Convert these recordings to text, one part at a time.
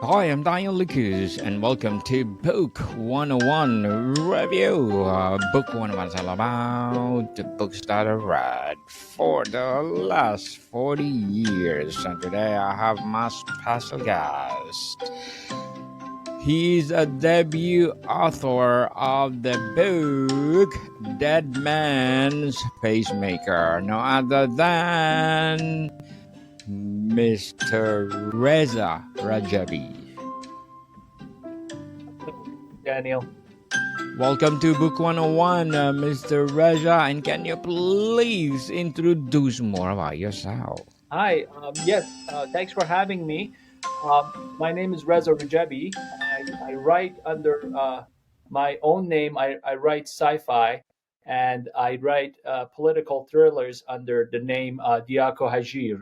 Hi, I'm Daniel Lucas, and welcome to Book 101 Review. Book 101 is all about the books that I read for the last 40 years. And today I have my special guest. He's a debut author of the book Dead Man's Pacemaker, no other than Mr. Reza Rajebi. Daniel. Welcome to Book 101, Mr. Reza, and can you please introduce more about yourself? Hi. Yes. Thanks for having me. My name is Reza Rajebi. I write under my own name. I write sci-fi, and I write political thrillers under the name Diako Hajir.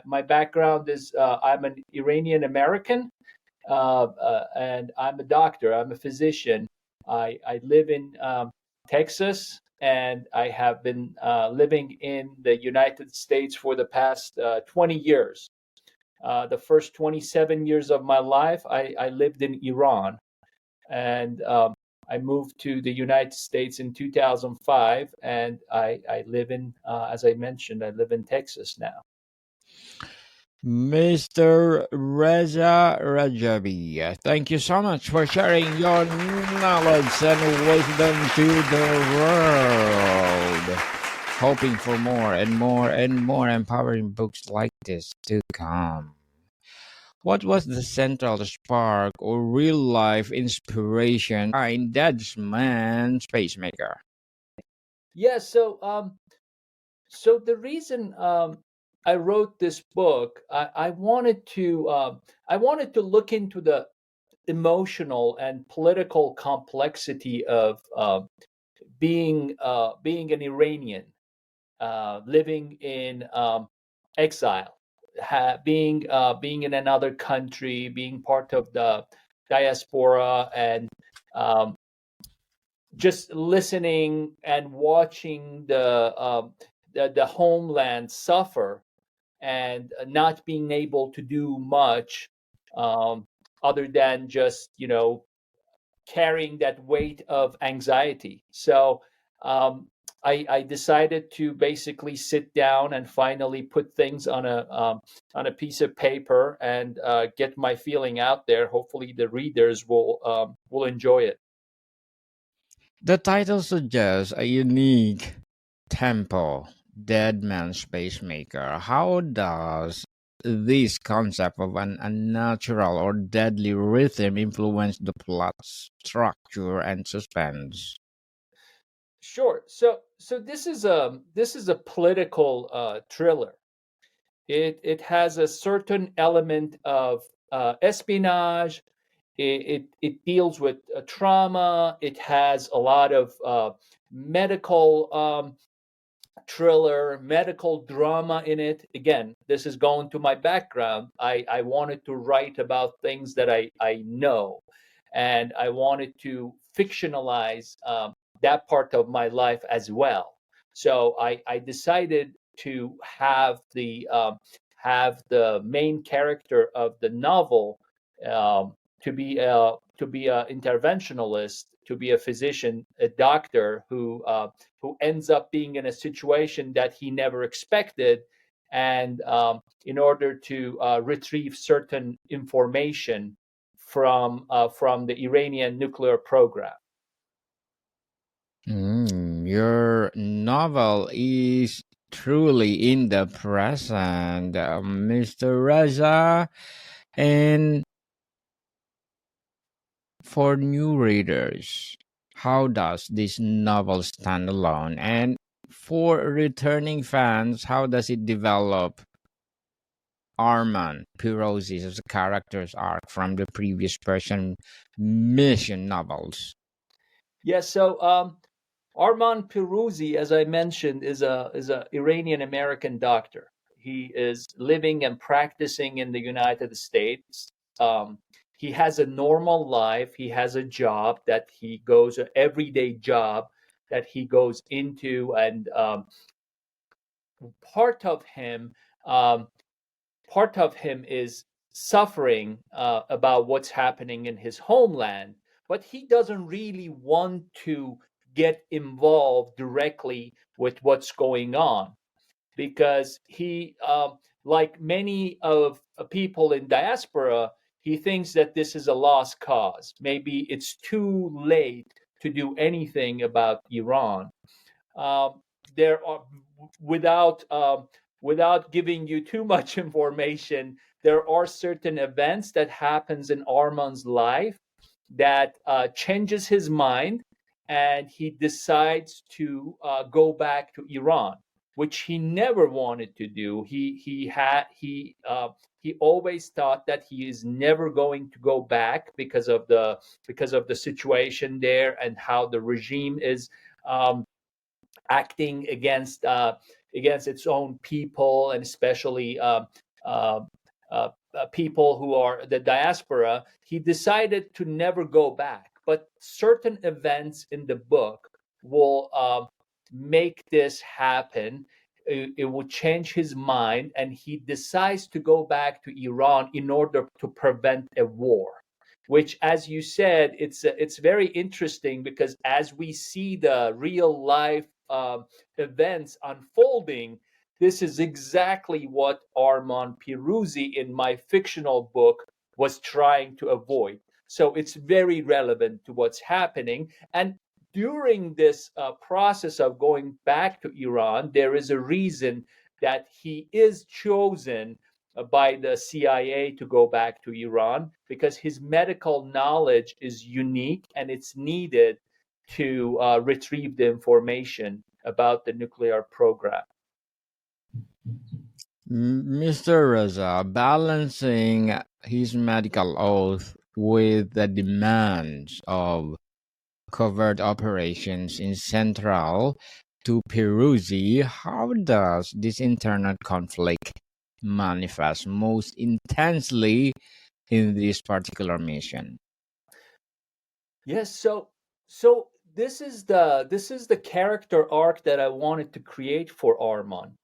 My background is I'm an Iranian American, and I'm a doctor. I'm a physician. I live in Texas, and I have been living in the United States for the past 20 years. The first 27 years of my life, I lived in Iran, and I moved to the United States in 2005, and I live in, as I mentioned, I live in Texas now. Mr. Reza Rajabi, thank you so much for sharing your knowledge and wisdom to the world. Hoping for more and more and more empowering books like this to come. What was the central spark or real life inspiration behind Dead Man's Pacemaker? Yeah. So the reason I wrote this book, I wanted to look into the emotional and political complexity of being an Iranian, living in exile, being in another country, being part of the diaspora, and um, just listening and watching the homeland suffer and not being able to do much um, other than just carrying that weight of anxiety. So um, I decided to basically sit down and finally put things on a piece of paper and get my feeling out there. Hopefully, the readers will enjoy it. The title suggests a unique tempo, Dead Man's Pacemaker. How does this concept of an unnatural or deadly rhythm influence the plot structure and suspense? Sure. So this is a political thriller. It has a certain element of espionage. It deals with trauma. It has a lot of medical thriller, medical drama in it. Again, this is going to my background. I wanted to write about things that I know, and I wanted to fictionalize that part of my life as well. So I decided to have the main character of the novel um, to be a interventionalist, to be a physician, a doctor who ends up being in a situation that he never expected, and in order to retrieve certain information from the Iranian nuclear program. Your novel is truly in the present, Mr. Raza. And for new readers, how does this novel stand alone? And for returning fans, how does it develop Arman Pirouzi as a character's arc from the previous Persian mission novels? Yes, so Arman Pirouzi, as I mentioned, is a Iranian American doctor. He is living and practicing in the United States. Um, he has a normal life. He has a job that he goes, an everyday job that he goes into, and part of him, um, part of him is suffering about what's happening in his homeland, but he doesn't really want to get involved directly with what's going on because he, like many of people in diaspora, he thinks that this is a lost cause. Maybe it's too late to do anything about Iran. Um, there are without without giving you too much information, there are certain events that happens in Arman's life that changes his mind, and he decides to go back to Iran, which he never wanted to do. He always thought that he is never going to go back because of the situation there and how the regime is um, acting against its own people, and especially uh, people who are the diaspora. He decided to never go back, but certain events in the book will make this happen. It will change his mind, and he decides to go back to Iran in order to prevent a war. Which, as you said, it's very interesting because as we see the real life events unfolding, this is exactly what Arman Pirouzi in my fictional book was trying to avoid. So it's very relevant to what's happening. And during this process of going back to Iran, there is a reason that he is chosen by the CIA to go back to Iran because his medical knowledge is unique and it's needed to retrieve the information about the nuclear program. Mr. Reza, balancing his medical oath with the demands of covert operations in Central to Peruzzi, how does this internal conflict manifest most intensely in this particular mission? Yes, this is the character arc that I wanted to create for Arman.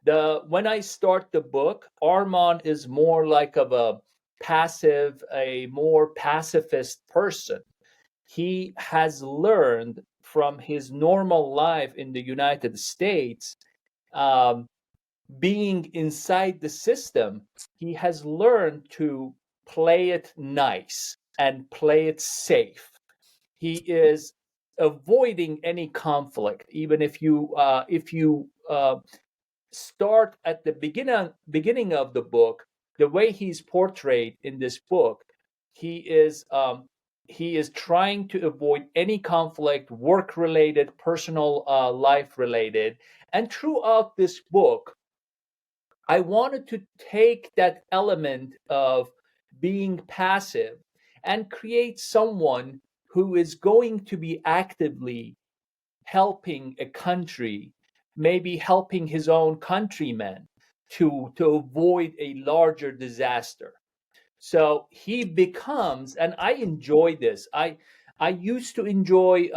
The When I start the book, Arman is more like of a more pacifist person. He has learned from his normal life in the United States, um, being inside the system, he has learned to play it nice and play it safe. He is avoiding any conflict, even if you start at the beginning of the book. The way he's portrayed in this book, he is um, he is trying to avoid any conflict, work related, personal life related. And throughout this book, I wanted to take that element of being passive and create someone who is going to be actively helping a country, maybe helping his own countrymen to avoid a larger disaster. So he becomes, and I enjoy this. I used to enjoy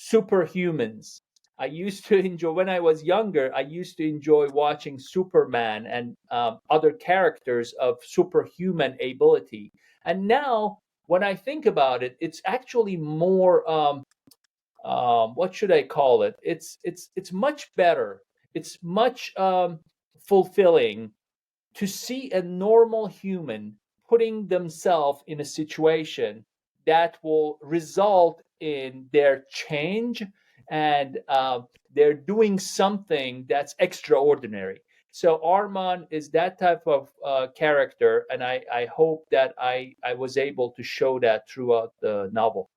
superhumans. I used to enjoy when I was younger. I used to enjoy watching Superman and other characters of superhuman ability. And now, when I think about it, it's actually more what should I call it? It's much better. It's much fulfilling to see a normal human putting themselves in a situation that will result in their change, and they're doing something that's extraordinary. So Arman is that type of character, and I hope that I was able to show that throughout the novel.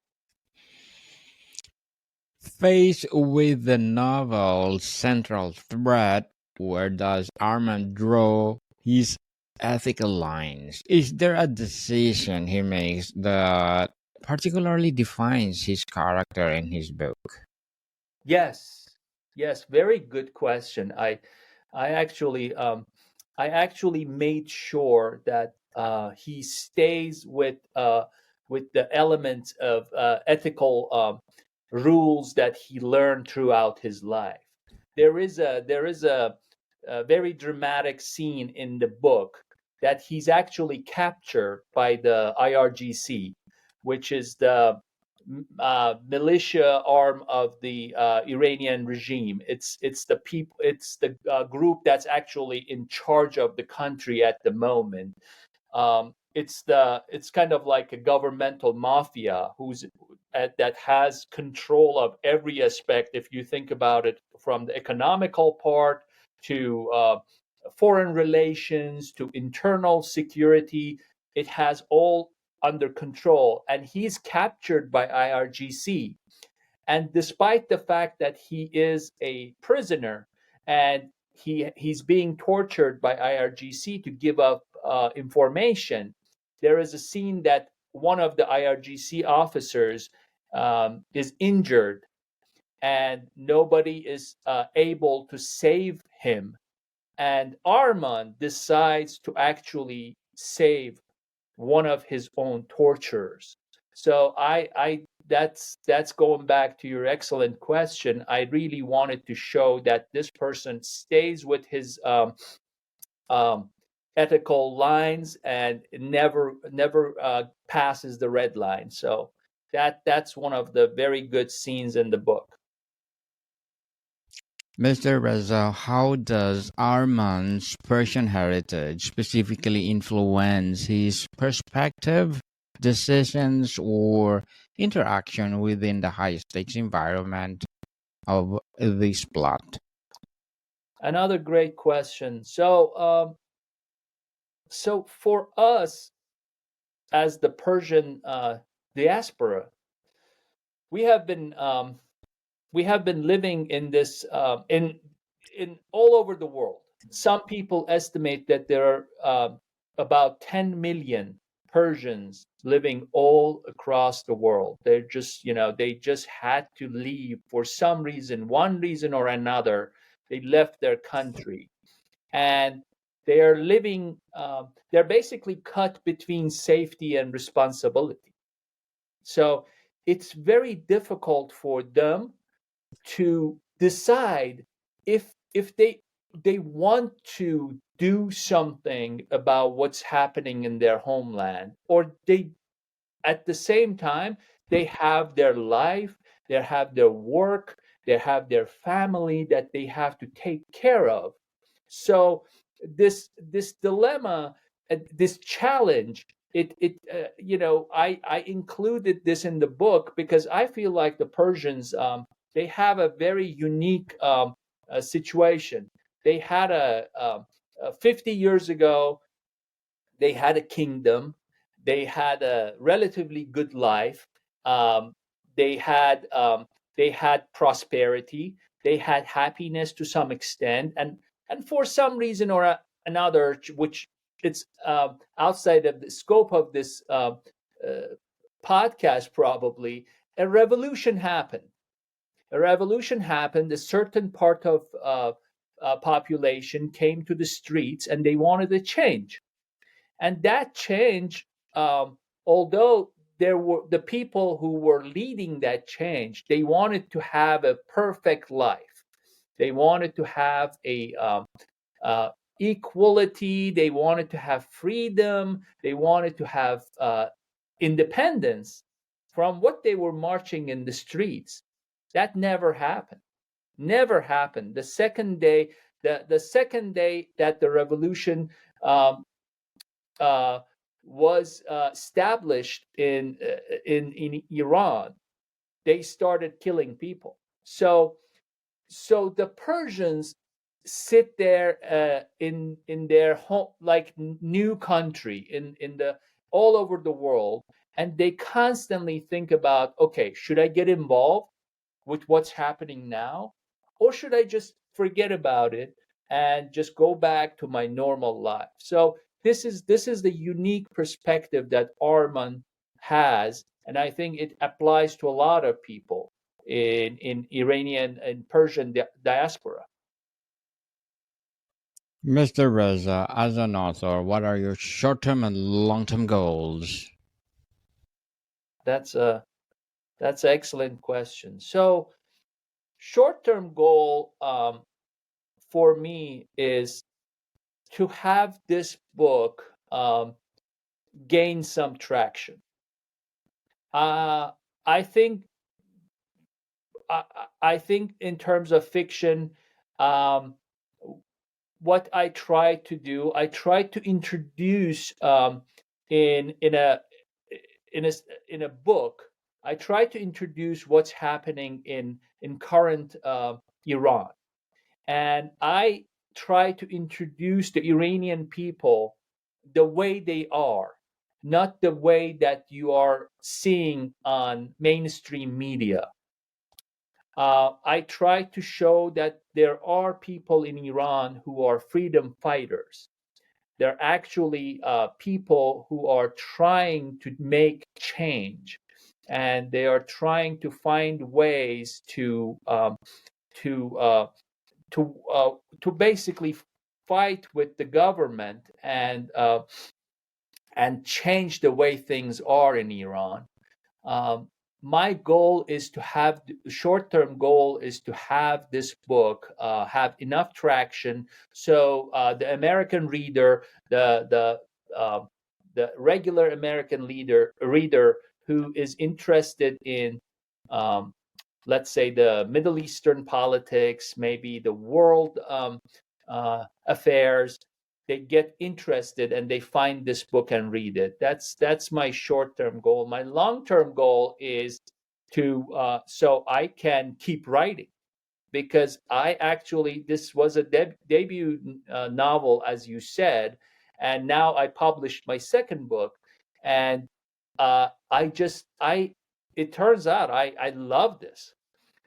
Faced with the novel's central threat, where does Armand draw his ethical lines? Is there a decision he makes that particularly defines his character in his book? Yes, yes, very good question. I actually I actually made sure that he stays with the elements of ethical rules that he learned throughout his life. There is a very dramatic scene in the book that he's actually captured by the IRGC, which is the militia arm of the Iranian regime. It's the people. It's the group that's actually in charge of the country at the moment. It's kind of like a governmental mafia that has control of every aspect. If you think about it, from the economical part to foreign relations to internal security, it has all under control. And he's captured by IRGC. And despite the fact that he is a prisoner and he's being tortured by IRGC to give up information, there is a scene that one of the IRGC officers is injured and nobody is able to save him. And Arman decides to actually save one of his own torturers. So that's going back to your excellent question. I really wanted to show that this person stays with his um, ethical lines and never passes the red line. So that's one of the very good scenes in the book. Mr. Reza, how does Arman's Persian heritage specifically influence his perspective, decisions, or interaction within the high stakes environment of this plot? Another great question. So for us as the Persian diaspora, we have been living in this in all over the world. Some people estimate that there are about 10 million Persians living all across the world. They're just, they just had to leave for some reason, one reason or another. They left their country, and they are living. They're basically cut between safety and responsibility. So it's very difficult for them to decide if they want to do something about what's happening in their homeland, or they at the same time they have their life, they have their work, they have their family that they have to take care of. So this dilemma, this challenge, I included this in the book because I feel like the Persians, they have a very unique situation. They had 50 years ago, they had a kingdom, they had a relatively good life, um, they had um, they had prosperity, they had happiness to some extent, and for some reason or another, which it's outside of the scope of this podcast, probably a revolution happened. A revolution happened. A certain part of population came to the streets and they wanted a change. And that change, although there were the people who were leading that change, they wanted to have a perfect life. They wanted to have a uh, equality. They wanted to have freedom. They wanted to have independence from what they were marching in the streets. That never happened. Never happened. The second day that the revolution um, uh, was established in Iran, they started killing people. So the Persians sit there in their home, like new country in the all over the world, and they constantly think about, okay, should I get involved with what's happening now, or should I just forget about it and just go back to my normal life? So this is the unique perspective that Arman has, and I think it applies to a lot of people in Iranian and Persian diaspora. Mr. Reza, as an author, what are your short term and long term goals? That's a that's an excellent question. So short term goal for me is to have this book gain some traction. Uh, I think I, I think in terms of fiction, um, what I try to do, I try to introduce in a in a in a book. I try to introduce what's happening in current Iran, and I try to introduce the Iranian people the way they are, not the way that you are seeing on mainstream media. I try to show that there are people in Iran who are freedom fighters. They're actually people who are trying to make change, and they are trying to find ways to to basically fight with the government and change the way things are in Iran. Um, my goal is to have short-term goal is to have this book have enough traction so the American reader, uh, the regular American reader who is interested in um, let's say the Middle Eastern politics, maybe the world affairs, they get interested and they find this book and read it. That's my short-term goal. My long-term goal is to so I can keep writing, because I actually this was a debut novel, as you said, and now I published my second book, and I it turns out I love this.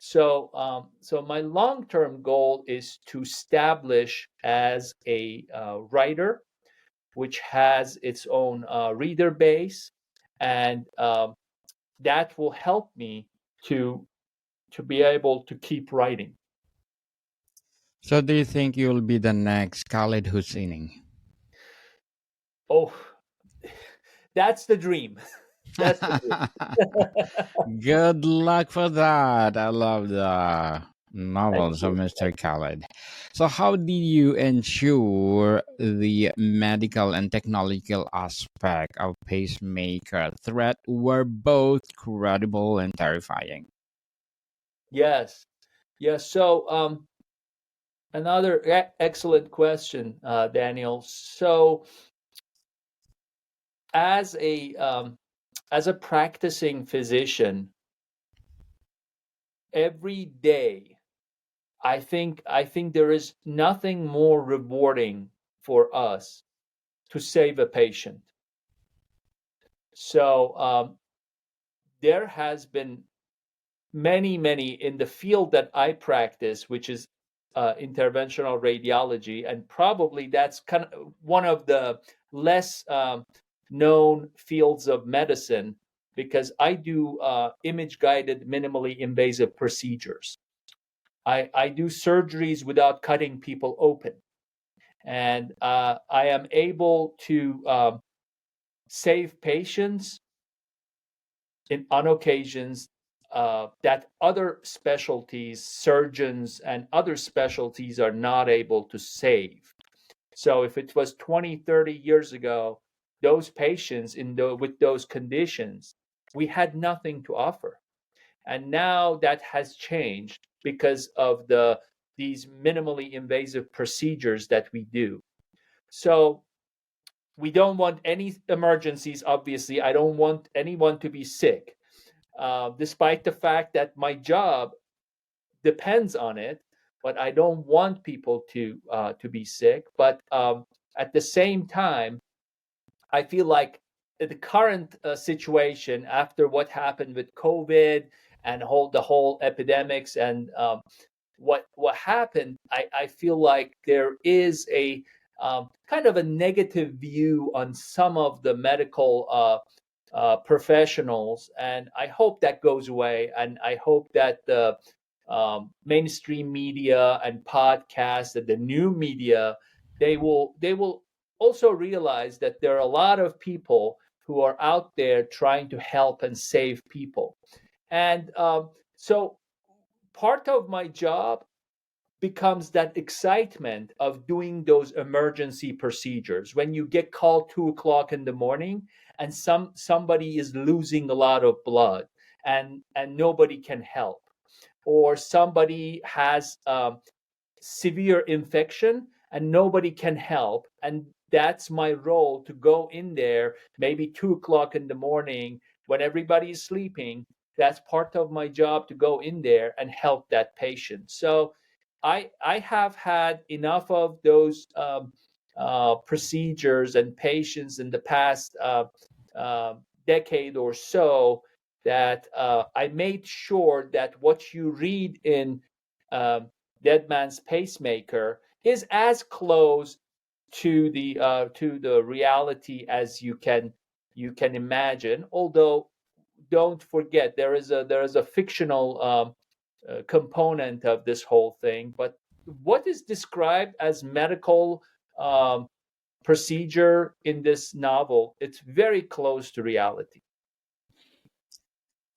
So my long-term goal is to establish as a writer, which has its own reader base, and that will help me to be able to keep writing. So, do you think you'll be the next Khalid Hosseini? Oh, that's the dream. That's the dream. Good luck for that. I love the Thank novels of you. Mr. Khalid. So, how did you ensure the medical and technological aspect of Pacemaker threat were both credible and terrifying? Yes. Yes. So another excellent question, Daniel. So as a as a practicing physician, every day I think there is nothing more rewarding for us to save a patient. So there has been many in the field that I practice, which is interventional radiology, and probably that's kind of one of the less known fields of medicine, because I do image guided minimally invasive procedures. I do surgeries without cutting people open, and I am able to save patients on occasions that other specialties, surgeons and other specialties are not able to save. So if it was 20, 30 years ago, those patients with those conditions, we had nothing to offer. And now that has changed because of these minimally invasive procedures that we do. So we don't want any emergencies, obviously. I don't want anyone to be sick, despite the fact that my job depends on it. But I don't want people to be sick. But at the same time, I feel like the current situation after what happened with COVID and the whole epidemics and what happened, I feel like there is a kind of a negative view on some of the medical professionals, and I hope that goes away. And I hope that the mainstream media and podcasts and the new media, they will also realize that there are a lot of people who are out there trying to help and save people. And so part of my job becomes that excitement of doing those emergency procedures when you get called 2 o'clock in the morning and somebody is losing a lot of blood and nobody can help, or somebody has severe infection and nobody can help, and that's my role to go in there maybe 2 o'clock in the morning when everybody is sleeping. That's part of my job, to go in there and help that patient. So I have had enough of those procedures and patients in the past uh, decade or so, that I made sure that what you read in um, Dead Man's Pacemaker is as close to the reality as you can imagine. Although, don't forget, there is a fictional component of this whole thing. But what is described as medical um, procedure in this novel, it's very close to reality.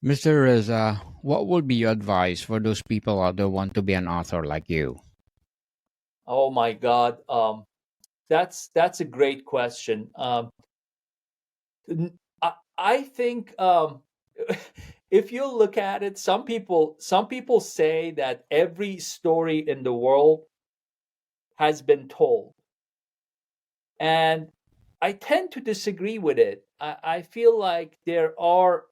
Mr. Reza, what would be your advice for those people out there who want to be an author like you? Oh my God, that's a great question. I think if you look at it, some people say that every story in the world has been told, and I tend to disagree with it. I feel like there are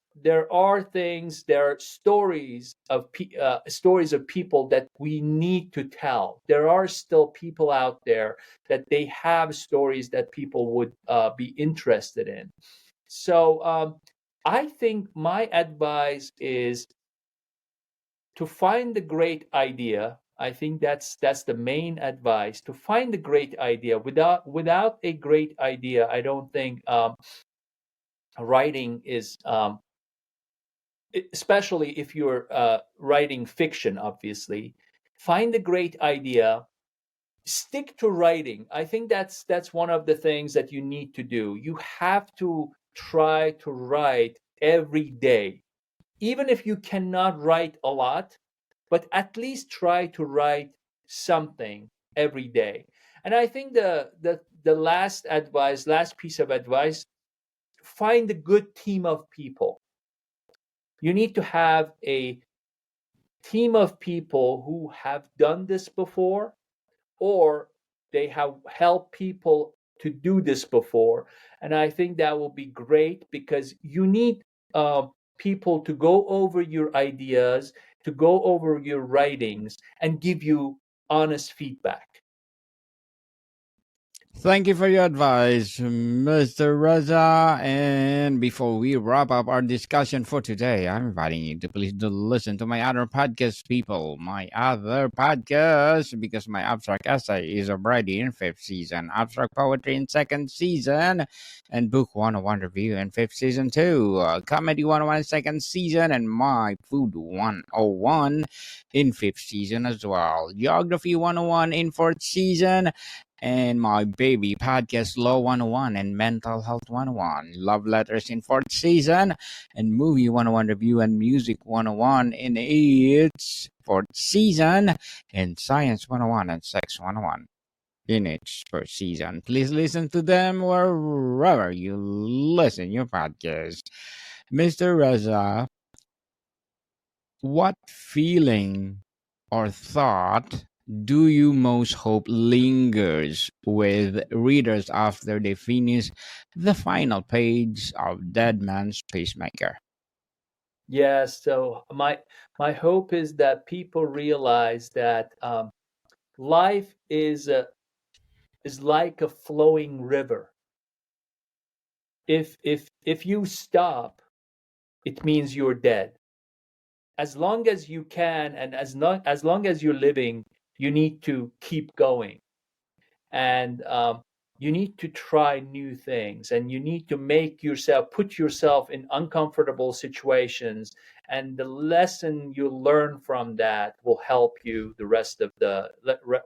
things, there are stories of people that we need to tell. There are still people out there that they have stories that people would be interested in. So I think my advice is to find the great idea. I think that's the main advice, to find the great idea. Without a great idea, I don't think writing is especially if you're writing fiction, obviously. Find the great idea, stick to writing. I think that's one of the things that you need to do. You have to try to write every day, even if you cannot write a lot, but at least try to write something every day. And I think the last piece of advice: find a good team of people. You need to have a team of people who have done this before, or they have helped people to do this before. And I think that will be great, because you need people to go over your ideas, to go over your writings, and give you honest feedback. Thank you for your advice, Mr. Reza. And before we wrap up our discussion for today, I'm inviting you to please do listen to my other podcast, people. My other podcast, because my abstract essay is already in fifth season, abstract poetry in second season, and book 101 review in fifth season too. Comedy 101 second season, and my food 101 in fifth season as well. Geography 101 in fourth season, and my baby podcast Law 101 and Mental Health 101, Love Letters in fourth season, and Movie 101 Review and Music 101 in its fourth season, and Science 101 and Sex 101 in its first season. Please listen to them wherever you listen your podcast. Mr. Reza, what feeling or thought do you most hope lingers with readers after they finish the final page of Dead Man's Pacemaker? Yes, so my hope is that people realize that life is like a flowing river. If you stop, it means you're dead. As long as you can, and as long as you're living, you need to keep going, and you need to try new things, and you need to put yourself in uncomfortable situations, and the lesson you learn from that will help you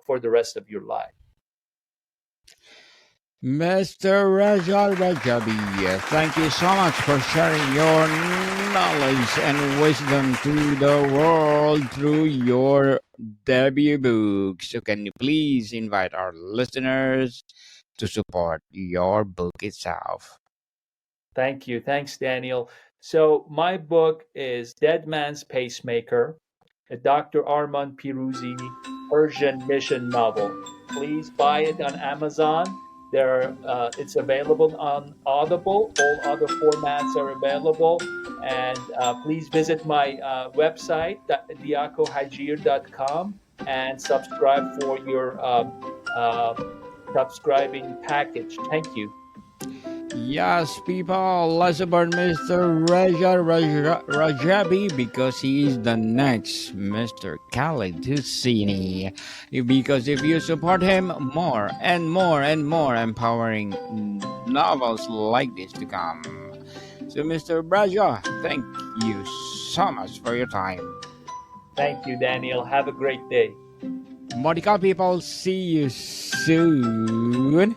for the rest of your life. Mr. Reza Rajebi, thank you so much for sharing your knowledge and wisdom to the world through your debut book. So, can you please invite our listeners to support your book itself? Thank you. Thanks, Daniel. So, my book is Dead Man's Pacemaker, a Dr. Arman Pirouzi Persian mission novel. Please buy it on Amazon. It's available on Audible. All other formats are available. And please visit my website, diacohajir.com, and subscribe for your uh, subscribing package. Thank you. Yes, people, let's support Mr. Rajebi because he is the next Mr. Khaled Husseini. Because if you support him, more and more and more empowering novels like this to come. So, Mr. Braja, thank you so much for your time. Thank you, Daniel. Have a great day. Monica people, see you soon.